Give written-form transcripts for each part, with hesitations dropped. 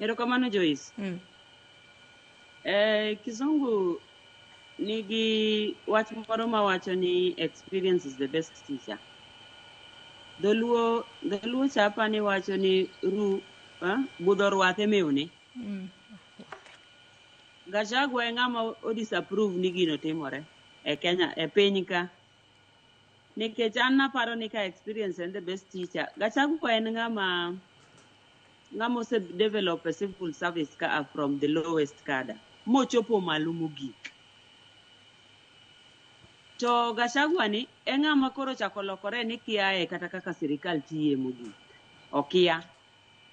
Erokamano Joyce. Kizungu nigi wach moro mawacho ni experience is the best teacher. Dholuo chapa ni wacho ni budho rwath meune. Gachagua ng'ama o disapprove ni gino timore e Kenya e piny ka. Nikech an naparo ni ka experience and the best teacher. Gachagua en ng'ama ose develop a civil service ka from the lowest cadre. Mochopo malo mogik. To Gachagua ni en ng'ama koro chako lokore ni kiae kata kaka sirikal tiye mogik. Okia.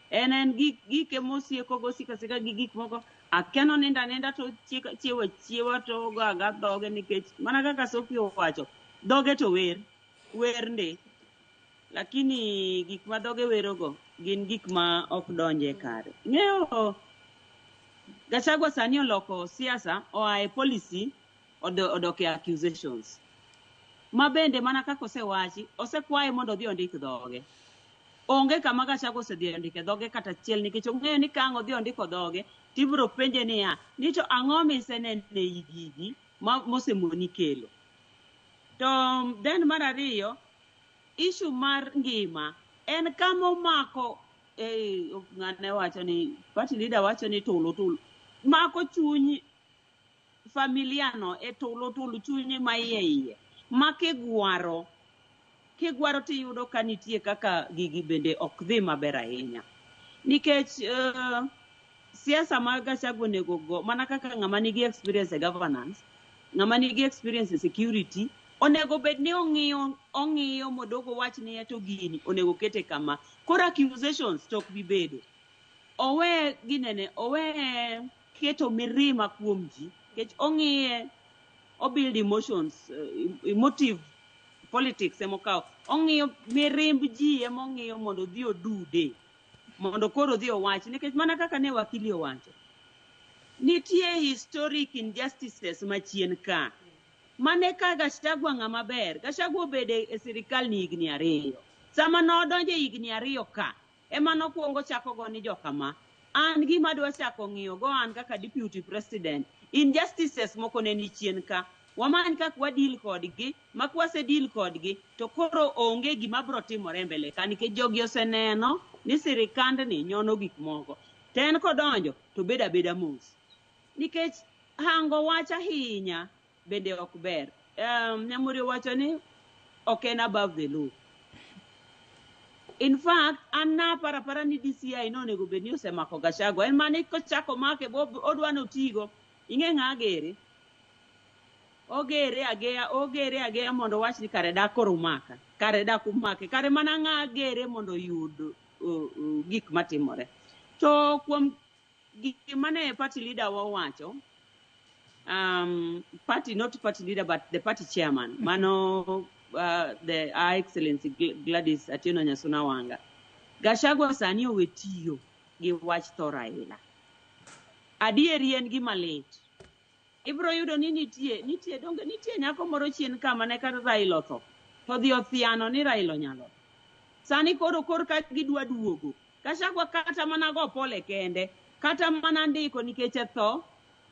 En gike mosieko go sika gi gik moko. Akeno ninda to chiewa to gaga dhoge nikech mana kaka Sophie owacho. Dhoge to wer ndi. Lakini gik ma dhoge werogo gin gik ma ok donje kare. Ng'eyo Gachagua sani oloko siasa oae policy odoke accusations. Ma bende mana kaka osewachi, osekwaye mondo odhi ondik dhoge. Onge kama Gachagua osedhi ondike dhoge kata achiel nikech ong'eyo ni ka odhi ondiko dhoge, tibiro penje niya, ni to ang'o misenene gigi mosemoni kelo. To then mar ariyo, issue mar ngima en kama omako ng'ane wacho ni party leader wacho ni tulo mako chuny familiano e tulo chuny ma iye ma kigwaro tiyudo ka nitie kaka gigi bende ok dhi maber ahinya nikech siasa ma Gachagua nego go mana kaka ng'ama nigi experience e governance, ng'ama nigi experience e security, onego bed ni ong'iyo modogo wach ni to gini onego kete kama kora accusations tok bi bedo owe keto mirima kuom ji kech ong'iye build emotions emotive politics emokaw ong'iyo mirimb ji emong'iyo mondo dhi odude mondo koro dhi owach nikech mana kaka ne wakili owacho nitie historic injustices machien ka mane ka Gachagua ng'ama ber. Gachagua obede e sirikal ni higni 2. Sama nodonje higni 2 ka, ema nokuongo chako go ni jokama. An gima dwa chako ng'iyo go an kaka deputy president. Injustices moko ne ni chien ka. Wamany kaka wadil kodgi, makwase deal kodgi, to koro onge gima bro timore mbele ka nikech jogi oseneno ni sirikand ni nyono gik moko. Ten kodonjo to beda mos. Nikech hango wacha hinya bende ok ber. Nyamuri wacho ni ok en above the law. In fact, anna para ni DCI no nego bed ni osemako Gachagua. En mane kochako make odwa notigo. Ing'e ng'a gere? Ogere ageya mondo wach ni kare dak korumaka. Kare dak umake. Kare mana ng'a gere mondo yud gik matimore. To kuom gik mane party leader wawacho, not party leader, but the party chairman, Mano, the Her Excellency Gladys Atieno Nyasuna Wanga. Gachagua sani owetiyo gi wach tho Raila. Adieri en gima lit. Ibro yudo ni nitie nyako moro chien kama ne kata Raila tho. To dhi othiano ni Raila nyalo. Sani kor ka gidwa duogo. Gachagua kata mana go pole kende, kata mana ndiko nikech tho.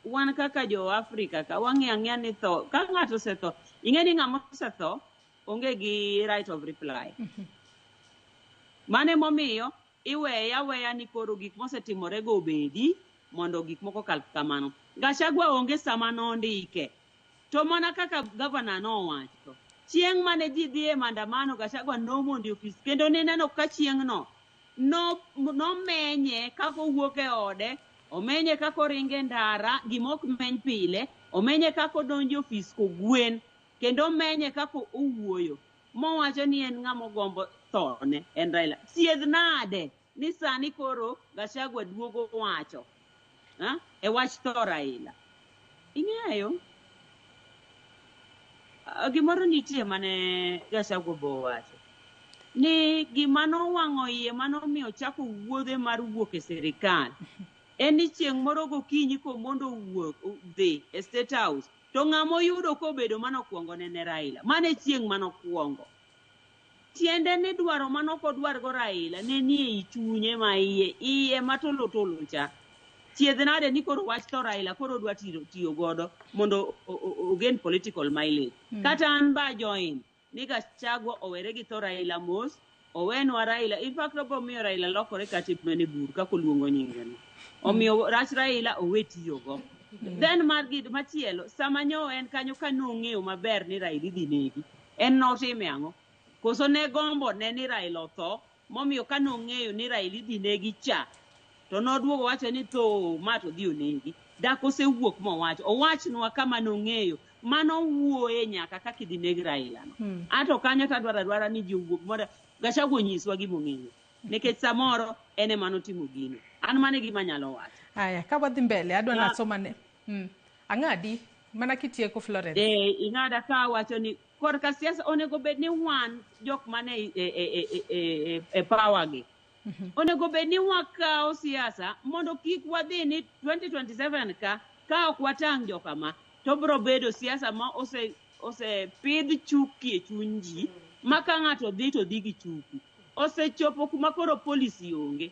Wan kaka jo Afrika ka wang'e ni tho ka ng'ato osetho ing'e ni ng'ama osetho onge gi right of reply. Mane momiyo iweya ni koro gik mosetimore go bedi mondo gik moko kal kamano. Gachagua onge sama nondike to mana kaka governor no wacho chieng' mane ji dhi e maandamano Gachagua nomondi ofis kendo neneno ka chieng' no menye kako wuok e ode. Omenye kako ringe ndara, gimok meny pile, omenye kako donjo ofis kogwen, kendo omenye kako owuoyo. Mowacho ni en ng'amo gombo thone, en Raila. Siedh nade, ni sani koro Gachagua duogo wacho. E wach tho Raila. Ing'eyo? Gimoro nitie mane Gachagua bo wacho. Ni gima nowang'o iye manomiyo chako wuodhe mar wuok e sirikal. En ni chieng' moro gokinyi ko mondo wuok dhi e State House to ng'amo yudo ko bedo manokuongo ne Raila mane chieng' manokuongo tiende ni dwaro manoko dwar go Raila ne nie I chunye ma iye matolo cha chiedh nade ni koro wach to Raila koro dwa tiyo godo mondo ogen political mileage kata an ba join ni Gachagua owere gi to Raila mos owenwa Raila in fact obo miyo Raila lokore kata mene bur kako luongo nyingeno omiyo rach Raila owe tiyo go then mar gid machielo sama nyo en kanyo kanong'eyo maber ni Raila idhi negi en notime ang'o koso ne gombo ne ni Raila otho momiyo kanong'eyo ni Raila idhi negi cha to noduogo wacho ni to mato dhi onegi dak osewuok mowacho owachnwa kama nong'eyo mano wuoye nyaka kaka idhi neg Raila no ato kanyo ta dwara ni ji wuok mondo Gachagua nyiswa gimong'eyo nikech samoro ene manotimo gino an mane gima nyalo wacho aya ka wadhi mbele adwa nasoma ne ang'adi mana kitieko Florence ing'ada ka wacho ni korka siasa onego bed ni wan jok mane e power gi onego bed ni wakawo siasa mondo kik wadhi ni 2027 ka ok watang' jokama to bro bedo siasa ma ose pidh chuki e chuny ji ma ka ng'ato dhi to dhi gi chuki osechopo kuma koro policy onge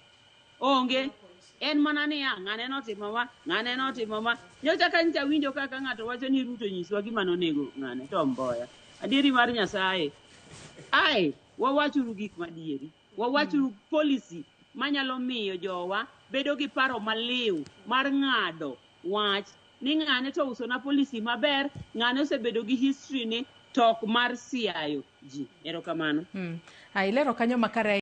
en mana ni ng'ane notimo ma nyocha ka ncha winjo kaka ng'ato wacho ni Ruto nyiswa gima nonego ng'ane to mboya adieri mar Nyasaye wawachuru gik madieri wawachuru policy manyalo miyo jowa bedo gi paro maliw mar ng'ado wach ni ng'ane to uso na policy maber ng'ane osebedo gi history ni tok mar siayo ji erokamano ilero kanyo makare